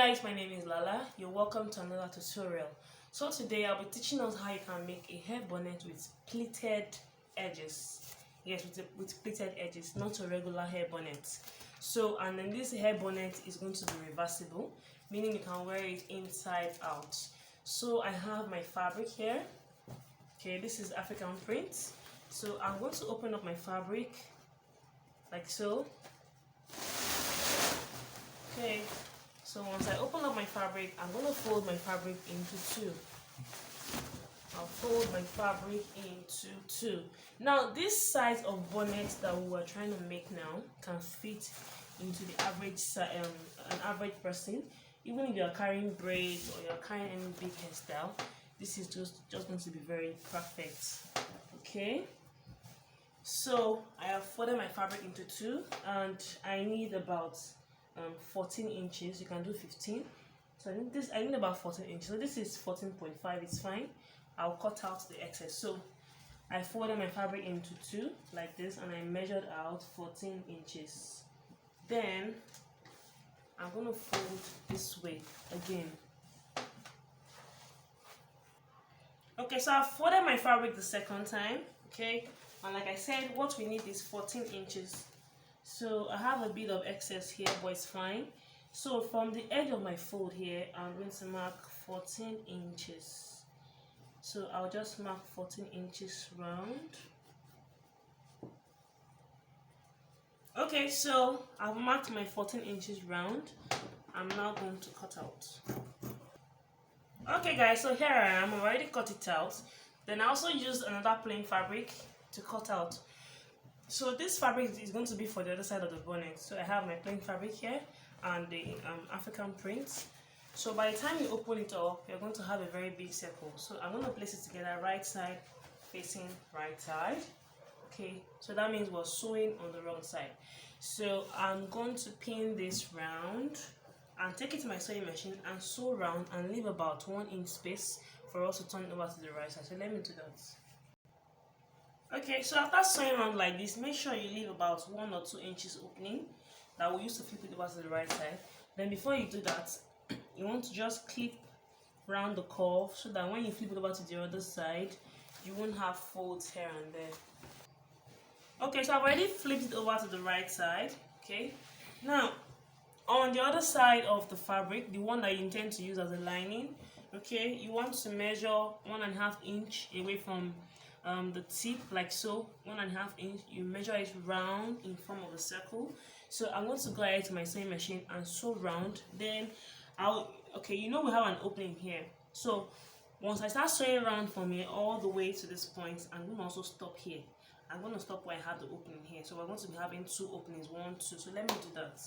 guys, my name is Lala. You're welcome to another tutorial. So today I'll be teaching us how you can make a hair bonnet with pleated edges. Yes, with pleated edges, not a regular hair bonnet. So, and then this hair bonnet is going to be reversible, meaning you can wear it inside out. So I have my fabric here. Okay, this is African print. So I'm going to open up my fabric like so. Okay, so once I open up my fabric, I'm going to fold my fabric into two. I'll fold my fabric into two. Now, this size of bonnet that we were trying to make now can fit into the average an average person. Even if you're carrying braids or you're carrying any big hairstyle, this is just going to be very perfect. Okay. So I have folded my fabric into two, and I need about 14 inches. You can do 15. So I need about 14 inches. So this is 14.5. It's fine. I'll cut out the excess. So I folded my fabric into two like this, and I measured out 14 inches. Then I'm going to fold this way again. Okay, so I folded my fabric the second time. Okay, and like I said, what we need is 14 inches. So I have a bit of excess here, but it's fine. So from the edge of my fold here, I'm going to mark 14 inches. So I'll just mark 14 inches round. Okay, so I've marked my 14 inches round. I'm now going to cut out. Okay guys, so here I am. I already cut it out. Then I also used another plain fabric to cut out. So this fabric is going to be for the other side of the bonnet. So I have my plain fabric here and the African print. So by the time you open it up, you're going to have a very big circle. So I'm going to place it together, right side facing right side. Okay, so that means we're sewing on the wrong side. So I'm going to pin this round and take it to my sewing machine and sew round and leave about 1 inch space for us to turn it over to the right side. So let me do that. Okay, so after sewing around like this, make sure you leave about 1 or 2 inches opening that we use to flip it over to the right side. Then before you do that, you want to just clip around the curve so that when you flip it over to the other side, you won't have folds here and there. Okay, so I've already flipped it over to the right side. Okay, now on the other side of the fabric, the one that you intend to use as a lining, okay, you want to measure 1.5 inch away from the tip, like so. 1.5 inch, you measure it round in form of a circle. So I'm going to go ahead to my sewing machine and sew round. Then okay, you know we have an opening here. So once I start sewing around from here all the way to this point, I'm going to also stop here. I'm going to stop where I have the opening here. So we're going to be having 2 openings, 1, 2. So let me do that.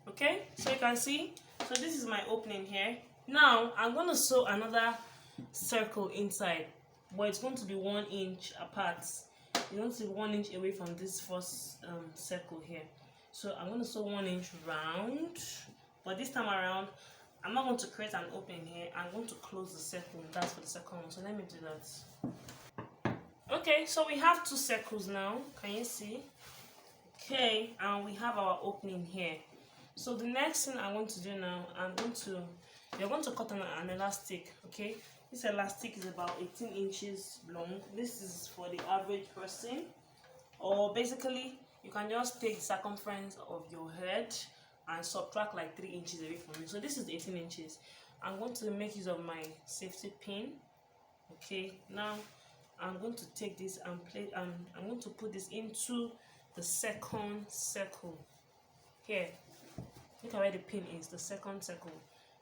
Okay, so you can see, so this is my opening here. Now I'm going to sew another circle inside, but it's going to be 1 inch apart. It's going to be 1 inch away from this first circle here. So I'm going to sew 1 inch round, but this time around I'm not going to create an opening here. I'm going to close the circle. That's for the second one. So let me do that. Okay, so we have 2 circles now. Can you see? Okay, and we have our opening here. So the next thing I want to do now, you're going to cut an elastic. Okay, this elastic is about 18 inches long. This is for the average person, or basically you can just take the circumference of your head and subtract like 3 inches away from it. So this is 18 inches. I'm going to make use of my safety pin. Okay, now I'm going to take this and I'm going to put this into the second circle here. Look at where the pin is, the second circle.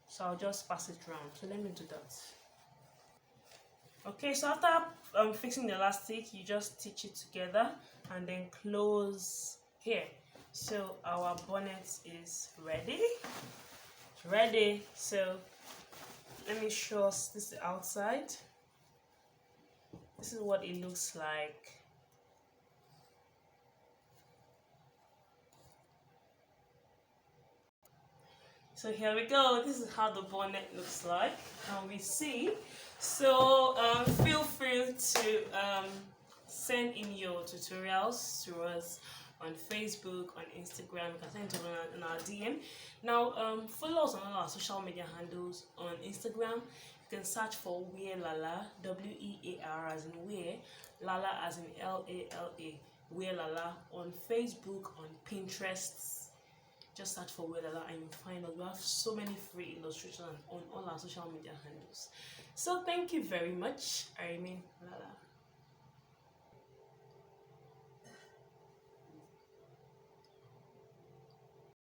So I'll just pass it round. So let me do that. Okay, so after fixing the elastic, you just stitch it together and then close here. So our bonnet is ready. Ready. So let me show us this outside. This is what it looks like. So here we go. This is how the bonnet looks like. And we see. So feel free to send in your tutorials to us on Facebook, on Instagram. You can send it on our DM. Now, follow us on all our social media handles. On Instagram, you can search for Wear Lala, WEAR as in Wear, Lala as in LALA, Wear Lala. On Facebook, on Pinterest, just search for Wear Lala and you'll find us. We have so many free illustrations on all our social media handles. So thank you very much. I remain